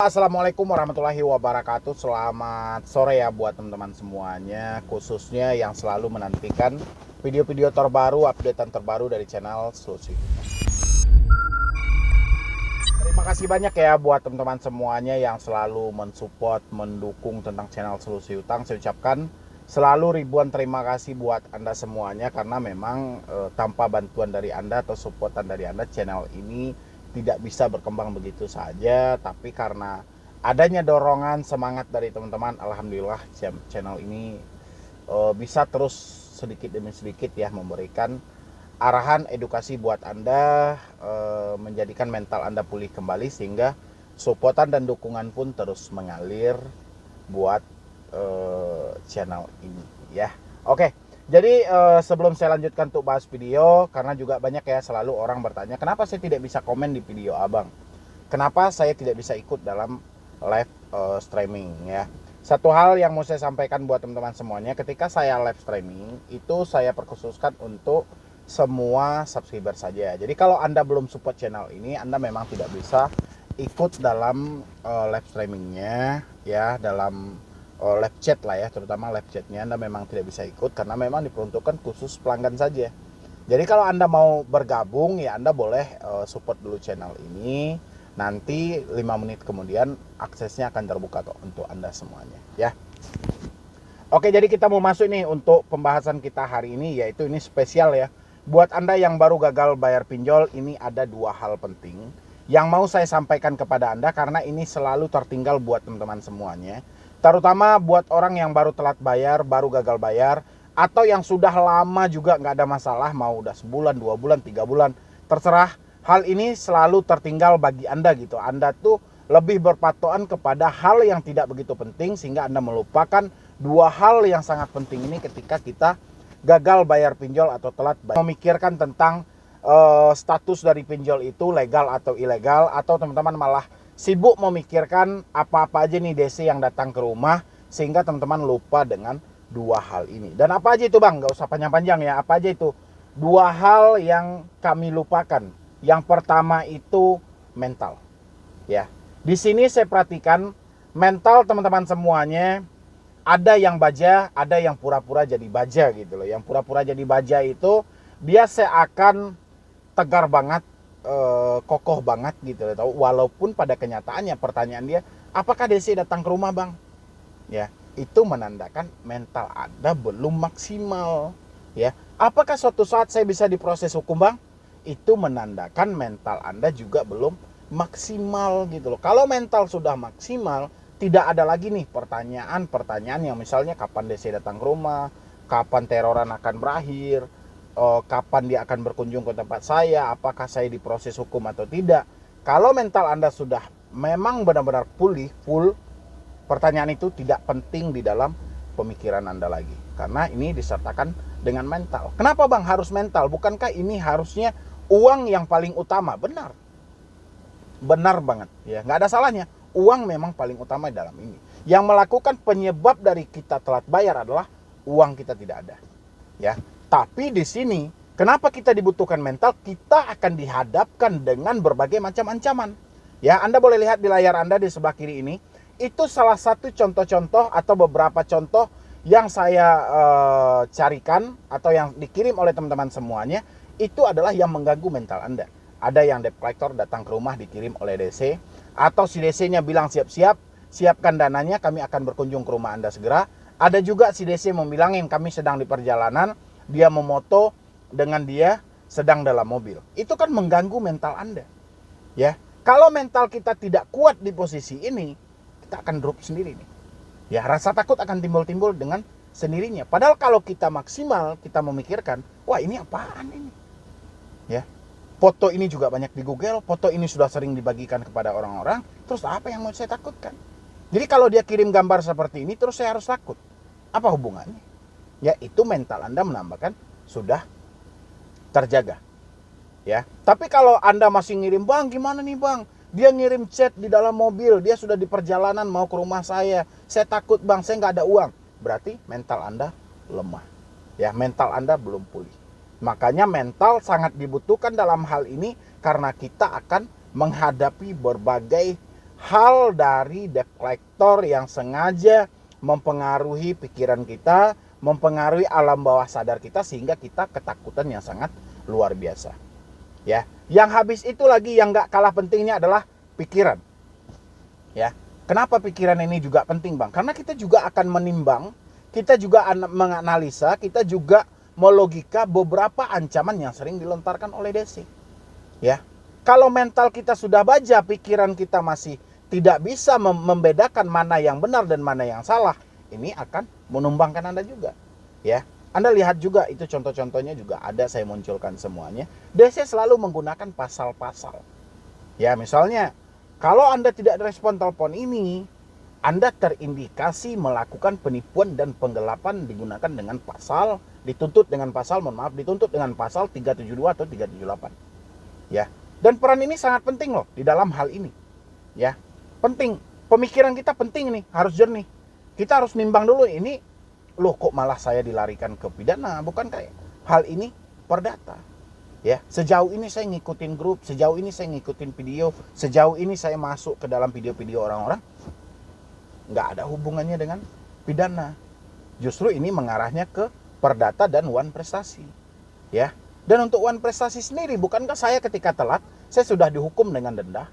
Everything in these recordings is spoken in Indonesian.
Assalamualaikum warahmatullahi wabarakatuh. Selamat sore ya buat teman-teman semuanya, khususnya yang selalu menantikan video-video terbaru, updatean terbaru dari channel Solusi. Terima kasih banyak ya buat teman-teman semuanya yang selalu mensupport, mendukung tentang channel Solusi Utang. Saya ucapkan selalu ribuan terima kasih buat Anda semuanya, karena memang tanpa bantuan dari Anda atau supportan dari Anda, channel ini tidak bisa berkembang begitu saja. Tapi karena adanya dorongan semangat dari teman-teman, alhamdulillah channel ini bisa terus sedikit demi sedikit ya memberikan arahan edukasi buat Anda, menjadikan mental Anda pulih kembali, sehingga supportan dan dukungan pun terus mengalir buat channel ini ya. Oke, jadi sebelum saya lanjutkan untuk bahas video, karena juga banyak ya selalu orang bertanya, kenapa saya tidak bisa komen di video abang, kenapa saya tidak bisa ikut dalam live streaming ya. Satu hal yang mau saya sampaikan buat teman-teman semuanya, ketika saya live streaming itu saya perkhususkan untuk semua subscriber saja. Jadi kalau Anda belum support channel ini, Anda memang tidak bisa ikut dalam live streamingnya ya, dalam live chat lah ya, terutama live chatnya Anda memang tidak bisa ikut karena memang diperuntukkan khusus pelanggan saja. Jadi kalau Anda mau bergabung ya, Anda boleh support dulu channel ini. Nanti 5 menit kemudian aksesnya akan terbuka untuk Anda semuanya ya. Oke, jadi kita mau masuk nih untuk pembahasan kita hari ini, yaitu ini spesial ya. Buat Anda yang baru gagal bayar pinjol, ini ada 2 hal penting yang mau saya sampaikan kepada Anda, karena ini selalu tertinggal buat teman-teman semuanya. Terutama buat orang yang baru telat bayar, baru gagal bayar, atau yang sudah lama juga nggak ada masalah, mau udah sebulan, 2 bulan, 3 bulan, terserah. Hal ini selalu tertinggal bagi Anda gitu. Anda tuh lebih berpatokan kepada hal yang tidak begitu penting, sehingga Anda melupakan 2 hal yang sangat penting ini ketika kita gagal bayar pinjol atau telat bayar. Memikirkan tentang status dari pinjol itu legal atau ilegal, atau teman-teman malah sibuk memikirkan apa-apa aja nih DC yang datang ke rumah, sehingga teman-teman lupa dengan 2 hal ini. Dan apa aja itu bang? Gak usah panjang-panjang ya. Apa aja itu? 2 hal yang kami lupakan. Yang pertama itu mental. Ya. Di sini saya perhatikan mental teman-teman semuanya, ada yang baja, ada yang pura-pura jadi baja gitu loh. Yang pura-pura jadi baja itu dia seakan tegar banget, kokoh banget gitu loh. Walaupun pada kenyataannya pertanyaan dia, apakah Desi datang ke rumah bang? Ya, itu menandakan mental Anda belum maksimal. Ya, apakah suatu saat saya bisa diproses hukum bang? Itu menandakan mental Anda juga belum maksimal gitu loh. Kalau mental sudah maksimal, tidak ada lagi nih pertanyaan-pertanyaan yang misalnya kapan DC datang ke rumah, kapan teroran akan berakhir, kapan dia akan berkunjung ke tempat saya, apakah saya diproses hukum atau tidak. Kalau mental Anda sudah memang benar-benar pulih, full, pertanyaan itu tidak penting di dalam pemikiran Anda lagi. Karena ini disertakan dengan mental. Kenapa bang harus mental? Bukankah ini harusnya uang yang paling utama? Benar. Benar banget ya, nggak ada salahnya. Uang memang paling utama dalam ini. Yang melakukan penyebab dari kita telat bayar adalah uang kita tidak ada. Ya, tapi di sini kenapa kita dibutuhkan mental? Kita akan dihadapkan dengan berbagai macam ancaman. Ya, Anda boleh lihat di layar Anda di sebelah kiri ini. Itu salah satu contoh-contoh atau beberapa contoh yang saya carikan atau yang dikirim oleh teman-teman semuanya. Itu adalah yang mengganggu mental Anda. Ada yang debt collector datang ke rumah dikirim oleh DC, atau si DC-nya bilang siap-siap, siapkan dananya, kami akan berkunjung ke rumah Anda segera. Ada juga si DC membilangin kami sedang di perjalanan, dia memoto dengan dia sedang dalam mobil. Itu kan mengganggu mental Anda. Ya, kalau mental kita tidak kuat di posisi ini, kita akan drop sendiri nih. Ya, rasa takut akan timbul-timbul dengan sendirinya. Padahal kalau kita maksimal, kita memikirkan, wah ini apaan ini? Ya, foto ini juga banyak di Google, foto ini sudah sering dibagikan kepada orang-orang, terus apa yang mau saya takutkan? Jadi kalau dia kirim gambar seperti ini, terus saya harus takut. Apa hubungannya? Ya, itu mental Anda menambahkan sudah terjaga. Ya, tapi kalau Anda masih ngirim, bang gimana nih bang? Dia ngirim chat di dalam mobil, dia sudah di perjalanan mau ke rumah saya takut bang, saya nggak ada uang. Berarti mental Anda lemah. Ya, mental Anda belum pulih. Makanya mental sangat dibutuhkan dalam hal ini, karena kita akan menghadapi berbagai hal dari debt collector yang sengaja mempengaruhi pikiran kita, mempengaruhi alam bawah sadar kita sehingga kita ketakutan yang sangat luar biasa. Ya, yang habis itu lagi yang nggak kalah pentingnya adalah pikiran. Ya, kenapa pikiran ini juga penting, Bang? Karena kita juga akan menimbang, kita juga menganalisa, kita juga melogika beberapa ancaman yang sering dilontarkan oleh Desi. Ya, kalau mental kita sudah baja, pikiran kita masih tidak bisa membedakan mana yang benar dan mana yang salah, ini akan menumbangkan Anda juga. Ya, Anda lihat juga itu contoh-contohnya juga ada, saya munculkan semuanya. DC selalu menggunakan pasal-pasal. Ya, misalnya kalau Anda tidak respon telepon ini, Anda terindikasi melakukan penipuan dan penggelapan digunakan dengan pasal, dituntut dengan pasal 372 atau 378. Ya. Dan peran ini sangat penting loh di dalam hal ini. Ya. Penting. Pemikiran kita penting nih, harus jernih. Kita harus nimbang dulu ini, loh kok malah saya dilarikan ke pidana, bukan kayak hal ini perdata. Ya, sejauh ini saya ngikutin grup, sejauh ini saya ngikutin video, sejauh ini saya masuk ke dalam video-video orang-orang, nggak ada hubungannya dengan pidana. Justru ini mengarahnya ke perdata dan wan prestasi. Ya. Dan untuk wan prestasi sendiri, bukankah saya ketika telat, saya sudah dihukum dengan denda?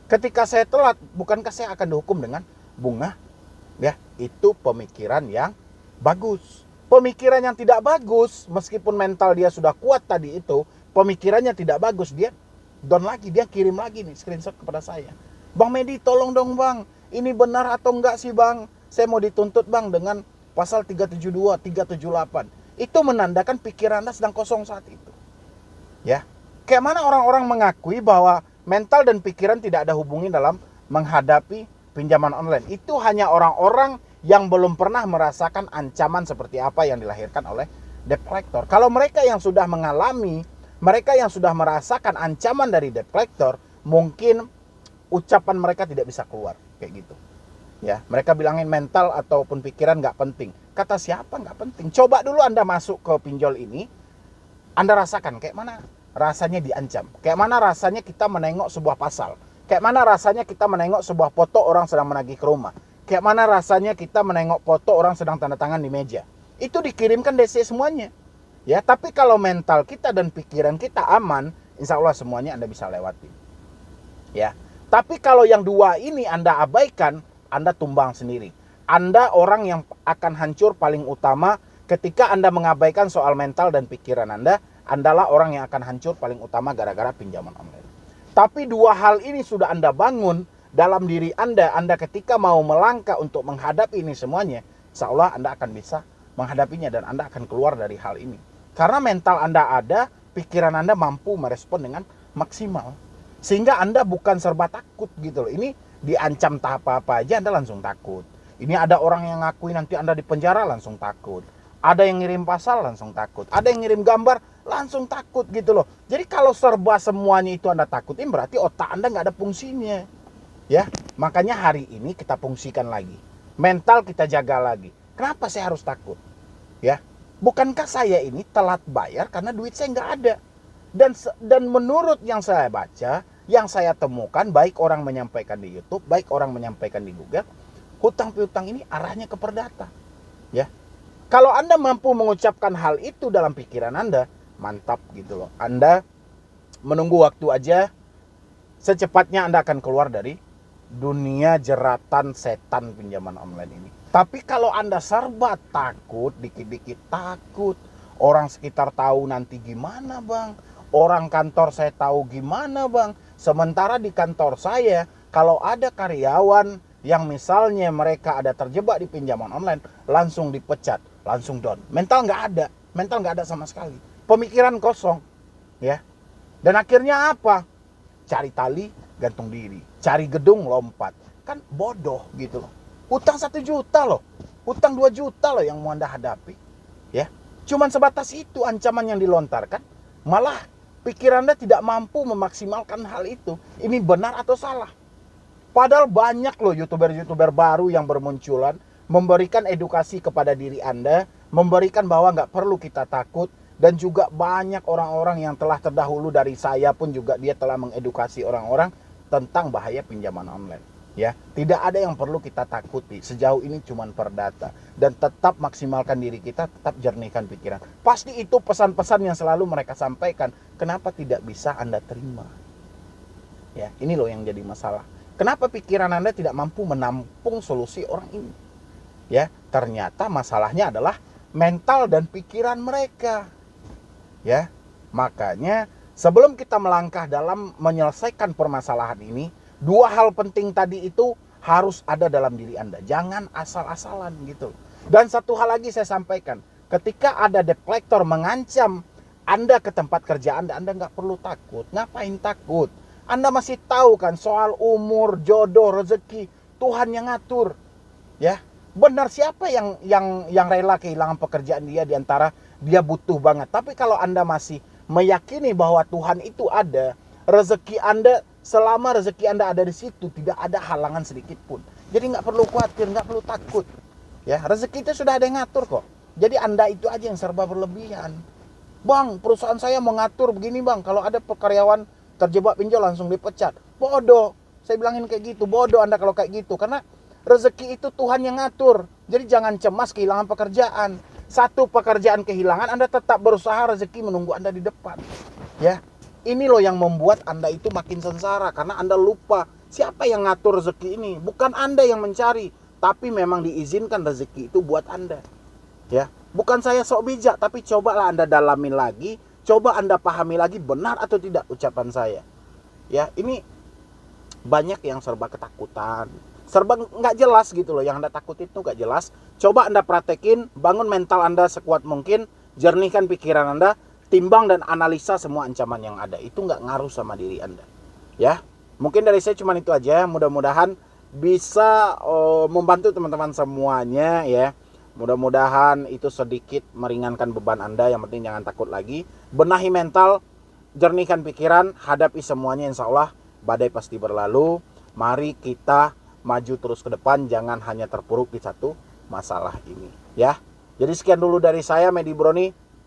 Ketika saya telat, bukankah saya akan dihukum dengan bunga? Ya, itu pemikiran yang bagus. Pemikiran yang tidak bagus, meskipun mental dia sudah kuat tadi itu, pemikirannya tidak bagus, dia down lagi, dia kirim lagi nih screenshot kepada saya. Bang Medi, tolong dong Bang, ini benar atau enggak sih Bang? Saya mau dituntut Bang dengan pasal 372, 378. Itu menandakan pikiran Anda sedang kosong saat itu. Ya, kayak mana orang-orang mengakui bahwa mental dan pikiran tidak ada hubungan dalam menghadapi pinjaman online. Itu hanya orang-orang yang belum pernah merasakan ancaman seperti apa yang dilahirkan oleh debt collector. Kalau mereka yang sudah mengalami, mereka yang sudah merasakan ancaman dari debt collector, mungkin ucapan mereka tidak bisa keluar kayak gitu. Ya, mereka bilangin mental ataupun pikiran nggak penting. Kata siapa nggak penting? Coba dulu Anda masuk ke pinjol ini, Anda rasakan kayak mana rasanya diancam, kayak mana rasanya kita menengok sebuah pasal, kayak mana rasanya kita menengok sebuah foto orang sedang menagih ke rumah, kayak mana rasanya kita menengok foto orang sedang tanda tangan di meja. Itu dikirimkan DC semuanya. Ya, tapi kalau mental kita dan pikiran kita aman, insya Allah semuanya Anda bisa lewati. Ya, tapi kalau yang dua ini Anda abaikan, Anda tumbang sendiri. Anda orang yang akan hancur paling utama ketika Anda mengabaikan soal mental dan pikiran Anda adalah orang yang akan hancur paling utama gara-gara pinjaman online. Tapi dua hal ini sudah Anda bangun dalam diri Anda ketika mau melangkah untuk menghadapi ini semuanya, insya Allah Anda akan bisa menghadapinya dan Anda akan keluar dari hal ini. Karena mental Anda ada, pikiran Anda mampu merespon dengan maksimal. Sehingga Anda bukan serba takut gitu loh. Ini diancam tahap apa aja Anda langsung takut. Ini ada orang yang ngakui nanti Anda di penjara langsung takut. Ada yang ngirim pasal langsung takut. Ada yang ngirim gambar langsung takut gitu loh. Jadi kalau serba semuanya itu Anda takutin, berarti otak Anda nggak ada fungsinya. Ya, makanya hari ini kita fungsikan lagi. Mental kita jaga lagi. Kenapa saya harus takut? Ya, bukankah saya ini telat bayar karena duit saya nggak ada? Dan menurut yang saya baca, yang saya temukan, baik orang menyampaikan di YouTube, baik orang menyampaikan di Google, hutang piutang ini arahnya ke perdata. Ya, kalau Anda mampu mengucapkan hal itu dalam pikiran Anda, mantap gitu loh. Anda menunggu waktu aja, secepatnya Anda akan keluar dari dunia jeratan setan pinjaman online ini. Tapi kalau Anda serba takut, dikit-dikit takut, orang sekitar tahu nanti gimana Bang, orang kantor saya tahu gimana Bang. Sementara di kantor saya, kalau ada karyawan yang misalnya mereka ada terjebak di pinjaman online, langsung dipecat, langsung down. Mental nggak ada sama sekali. Pemikiran kosong, ya. Dan akhirnya apa? Cari tali, gantung diri. Cari gedung, lompat. Kan bodoh gitu loh. Hutang 1 juta loh. Hutang 2 juta loh yang mau Anda hadapi. Ya. Cuman sebatas itu ancaman yang dilontarkan. Malah pikiran Anda tidak mampu memaksimalkan hal itu. Ini benar atau salah. Padahal banyak loh YouTuber-YouTuber baru yang bermunculan. Memberikan edukasi kepada diri Anda. Memberikan bahwa nggak perlu kita takut. Dan juga banyak orang-orang yang telah terdahulu dari saya pun juga dia telah mengedukasi orang-orang tentang bahaya pinjaman online. Ya, tidak ada yang perlu kita takuti. Sejauh ini cuman perdata, dan tetap maksimalkan diri kita, tetap jernihkan pikiran. Pasti itu pesan-pesan yang selalu mereka sampaikan. Kenapa tidak bisa Anda terima? Ya, ini loh yang jadi masalah. Kenapa pikiran Anda tidak mampu menampung solusi orang ini? Ya, ternyata masalahnya adalah mental dan pikiran mereka. Ya, makanya sebelum kita melangkah dalam menyelesaikan permasalahan ini, dua hal penting tadi itu harus ada dalam diri Anda. Jangan asal-asalan gitu. Dan satu hal lagi saya sampaikan, ketika ada debt collector mengancam Anda ke tempat kerja Anda nggak perlu takut. Ngapain takut? Anda masih tahu kan soal umur, jodoh, rezeki, Tuhan yang ngatur. Ya, benar, siapa yang rela kehilangan pekerjaan dia di antara dia butuh banget. Tapi kalau Anda masih meyakini bahwa Tuhan itu ada, rezeki Anda, selama rezeki Anda ada di situ, tidak ada halangan sedikit pun. Jadi nggak perlu khawatir, nggak perlu takut. Ya, rezeki itu sudah ada yang ngatur kok. Jadi Anda itu aja yang serba berlebihan. Bang, perusahaan saya mau ngatur begini bang, kalau ada karyawan terjebak pinjol langsung dipecat. Bodoh. Saya bilangin kayak gitu, bodoh Anda kalau kayak gitu. Karena rezeki itu Tuhan yang ngatur. Jadi jangan cemas kehilangan pekerjaan. Satu pekerjaan kehilangan, Anda tetap berusaha, rezeki menunggu Anda di depan. Ya, ini loh yang membuat Anda itu makin sengsara. Karena Anda lupa siapa yang ngatur rezeki ini. Bukan Anda yang mencari, tapi memang diizinkan rezeki itu buat Anda. Ya, bukan saya sok bijak, tapi cobalah Anda dalami lagi, coba Anda pahami lagi benar atau tidak ucapan saya. Ya, ini banyak yang serba ketakutan, serba nggak jelas gitu loh. Yang Anda takut itu nggak jelas. Coba Anda praktekin, bangun mental Anda sekuat mungkin, jernihkan pikiran Anda, timbang dan analisa semua ancaman yang ada. Itu nggak ngaruh sama diri Anda. Ya, mungkin dari saya cuma itu aja. Mudah-mudahan bisa membantu teman-teman semuanya ya. Mudah-mudahan itu sedikit meringankan beban Anda. Yang penting jangan takut lagi. Benahi mental, jernihkan pikiran, hadapi semuanya, insya Allah badai pasti berlalu. Mari kita maju terus ke depan, jangan hanya terpuruk di satu masalah ini ya. Jadi sekian dulu dari saya, Medi Broni.